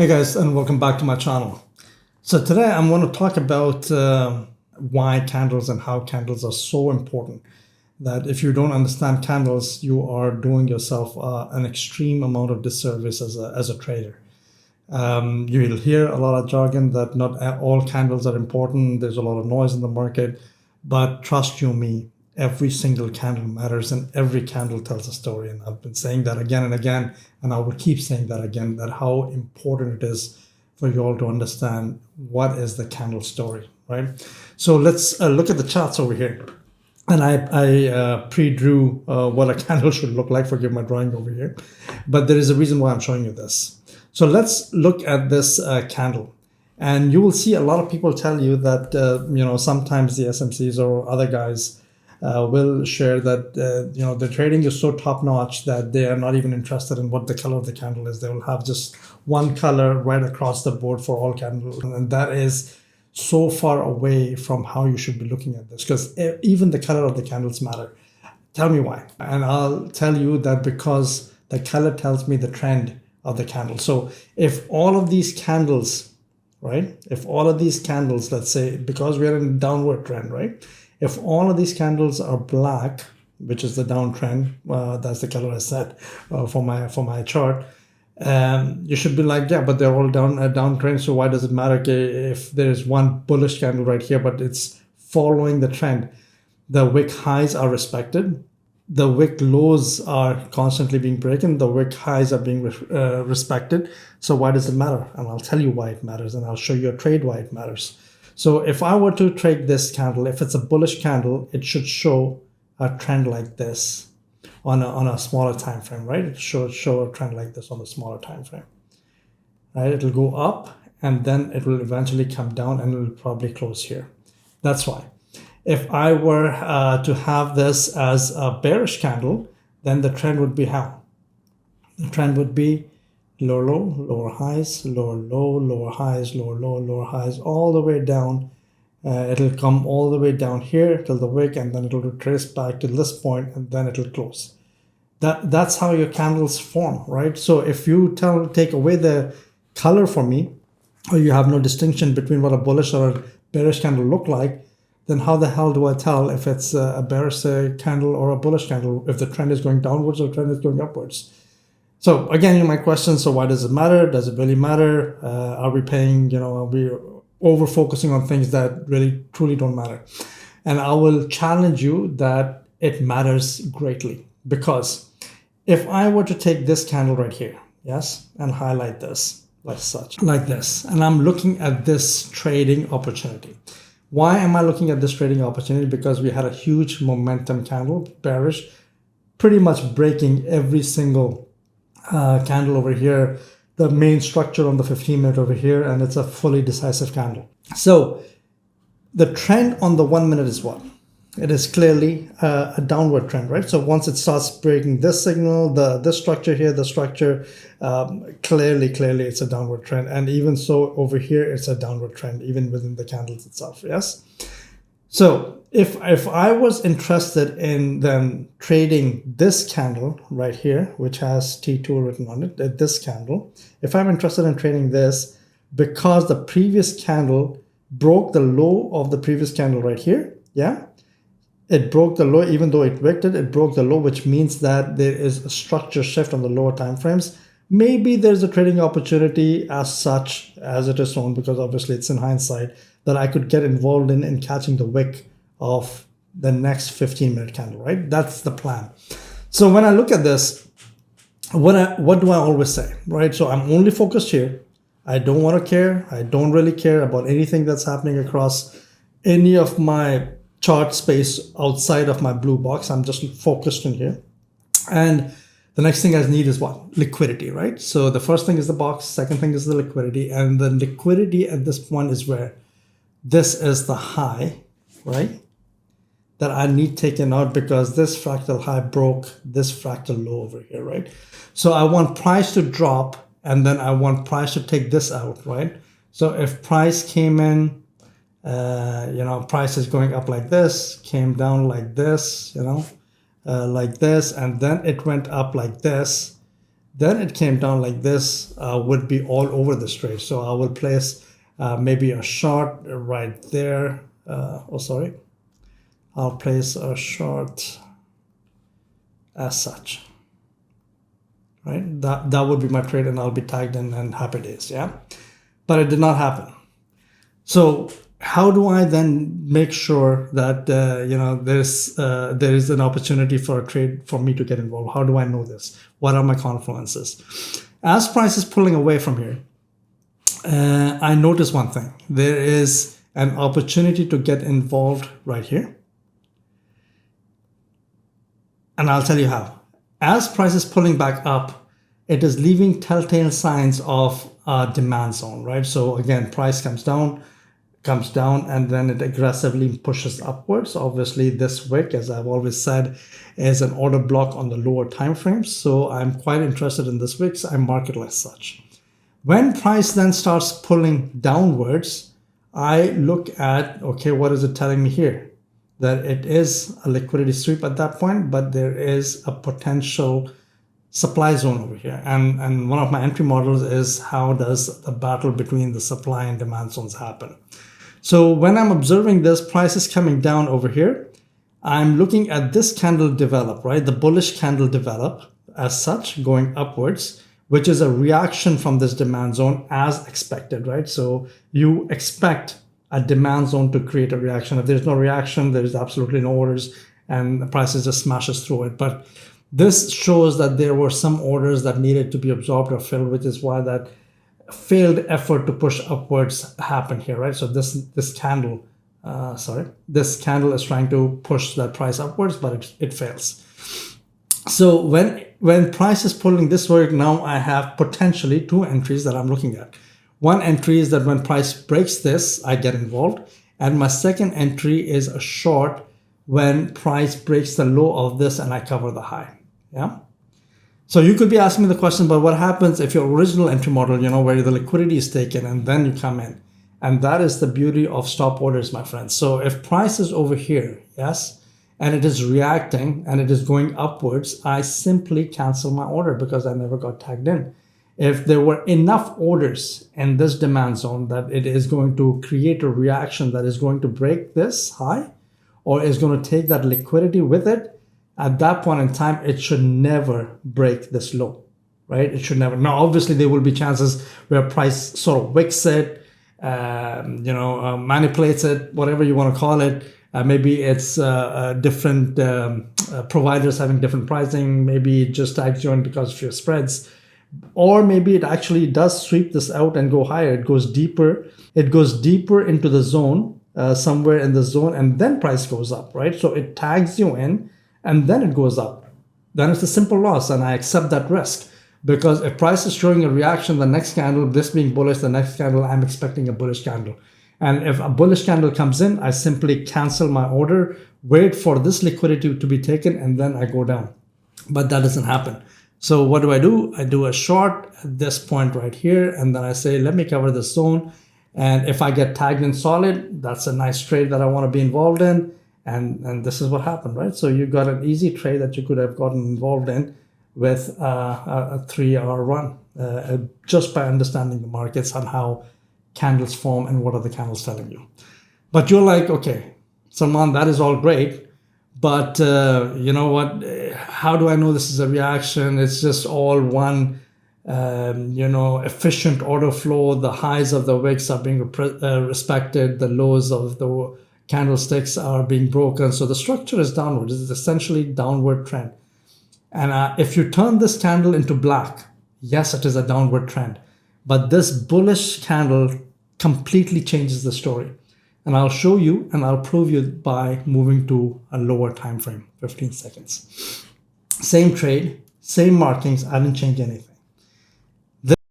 Hey guys, and welcome back to my channel. So today I'm going to talk about why candles and how candles are so important. That if you don't understand candles, you are doing yourself an extreme amount of disservice as a trader. You'll hear a lot of jargon that not all candles are important. There's a lot of noise in the market, but trust you me, every single candle matters and every candle tells a story. And I've been saying that again and again, and I will keep saying that again, that how important it is for you all to understand what is the candle story, right? So let's look at the charts over here. And I pre-drew what a candle should look like. Forgive my drawing over here. But there is a reason why I'm showing you this. So let's look at this candle. And you will see a lot of people tell you that, sometimes the SMCs or other guys will share that, the trading is so top notch that they are not even interested in what the color of the candle is. They will have just one color right across the board for all candles. And that is so far away from how you should be looking at this, because even the color of the candles matter. Tell me why. And I'll tell you that because the color tells me the trend of the candle. So if all of these candles, right? If all of these candles, let's say, because we're in a downward trend, right? If all of these candles are black, which is the downtrend, that's the color I set for my chart, you should be like, yeah, but they're all downtrend, so why does it matter if there's one bullish candle right here, but it's following the trend? The wick highs are respected. The wick lows are constantly being broken. The wick highs are being respected. So why does it matter? And I'll tell you why it matters, and I'll show you a trade why it matters. So if I were to trade this candle, if it's a bullish candle, it should show a trend like this on a smaller time frame, right? It should show a trend like this on a smaller time frame, right? It'll go up and then it will eventually come down and it will probably close here. That's why. If I were to have this as a bearish candle, then the trend would be how? The trend would be lower low, lower highs, lower low, lower highs, lower low, lower highs, all the way down. It'll come all the way down here till the wick, and then it'll retrace back to this point, and then it'll close. That's how your candles form, right? So if you take away the color for me, or you have no distinction between what a bullish or a bearish candle look like, then how the hell do I tell if it's a bearish candle or a bullish candle, if the trend is going downwards or the trend is going upwards? So again, you might question, so why does it matter? Does it really matter? Are we paying, are we over focusing on things that really truly don't matter? And I will challenge you that it matters greatly, because if I were to take this candle right here, yes, and highlight this like this, and I'm looking at this trading opportunity. Why am I looking at this trading opportunity? Because we had a huge momentum candle, bearish, pretty much breaking every single candle over here, the main structure on the 15-minute over here, and it's a fully decisive candle. So the trend on the 1 minute is what? It is clearly a downward trend, right? So once it starts breaking this signal, this structure here, the structure, clearly it's a downward trend. And even so over here, it's a downward trend, even within the candles itself, yes? So if I was interested in then trading this candle right here, which has T2 written on it, this candle, if I'm interested in trading this because the previous candle broke the low of the previous candle right here, yeah? It broke the low, even though it wicked it broke the low, which means that there is a structure shift on the lower time frames. Maybe there's a trading opportunity as such as it is shown, because obviously it's in hindsight, that I could get involved in catching the wick of the next 15-minute candle, right? That's the plan. So when I look at this, what do I always say, right? So I'm only focused here. I don't want to care. I don't really care about anything that's happening across any of my chart space outside of my blue box. I'm just focused in here. And the next thing I need is what? Liquidity, right? So the first thing is the box, second thing is the liquidity. And the liquidity at this point is where this is the high, right? That I need taken out because this fractal high broke this fractal low over here, right? So I want price to drop, and then I want price to take this out, right? So if price came in, price is going up like this, came down like this, like this, and then it went up like this, Then it came down like this, would be all over this trade. So I will place maybe a short right there. I'll place a short as such, right? That would be my trade, and I'll be tagged in and happy days, yeah? But it did not happen. So how do I then make sure that there is an opportunity for a trade for me to get involved? How do I know this? What are my confluences? As price is pulling away from here, I notice one thing. There is an opportunity to get involved right here. And I'll tell you how. As price is pulling back up, it is leaving telltale signs of a demand zone, right? So again, price comes down, and then it aggressively pushes upwards. Obviously, this wick, as I've always said, is an order block on the lower time frames. So I'm quite interested in this wicks. I mark it as such. When price then starts pulling downwards, I look at, okay, what is it telling me here? That it is a liquidity sweep at that point, but there is a potential supply zone over here. And one of my entry models is how does the battle between the supply and demand zones happen? So when I'm observing this, price is coming down over here. I'm looking at this candle develop, right? The bullish candle develop as such, going upwards, which is a reaction from this demand zone as expected, right? So you expect a demand zone to create a reaction. If there's no reaction, there's absolutely no orders, and the price just smashes through it. But this shows that there were some orders that needed to be absorbed or filled, which is why that failed effort to push upwards happened here, right? So this candle is trying to push that price upwards, but it fails. So when price is pulling this way, now I have potentially two entries that I'm looking at. One entry is that when price breaks this, I get involved. And my second entry is a short when price breaks the low of this and I cover the high. Yeah. So you could be asking me the question, but what happens if your original entry model, where the liquidity is taken and then you come in? And that is the beauty of stop orders, my friends. So if price is over here, yes, and it is reacting and it is going upwards, I simply cancel my order because I never got tagged in. If there were enough orders in this demand zone that it is going to create a reaction that is going to break this high or is going to take that liquidity with it, at that point in time, it should never break this low, right? It should never. Now, obviously, there will be chances where price sort of wicks it, manipulates it, whatever you want to call it. Maybe it's different providers having different pricing. Maybe it just tags you in because of your spreads. Or maybe it actually does sweep this out and go higher. It goes deeper. It goes deeper into the zone, somewhere in the zone, and then price goes up, right? So it tags you in and then it goes up. Then it's a simple loss, and I accept that risk. Because if price is showing a reaction, the next candle, this being bullish, the next candle, I'm expecting a bullish candle. And if a bullish candle comes in, I simply cancel my order, wait for this liquidity to be taken, and then I go down. But that doesn't happen. So what do? I do a short at this point right here, and then I say, let me cover this zone. And if I get tagged in solid, that's a nice trade that I want to be involved in. And this is what happened, right? So you got an easy trade that you could have gotten involved in with a 3-hour run, just by understanding the markets and how candles form and what are the candles telling you. But you're like, okay, Salman, that is all great. But you know what? How do I know this is a reaction? It's just all one, efficient order flow. The highs of the wicks are being respected. The lows of the candlesticks are being broken. So the structure is downward. It's essentially downward trend. And if you turn this candle into black, yes, it is a downward trend. But this bullish candle completely changes the story. And I'll show you and I'll prove you by moving to a lower time frame, 15 seconds. Same trade, same markings, I didn't change anything.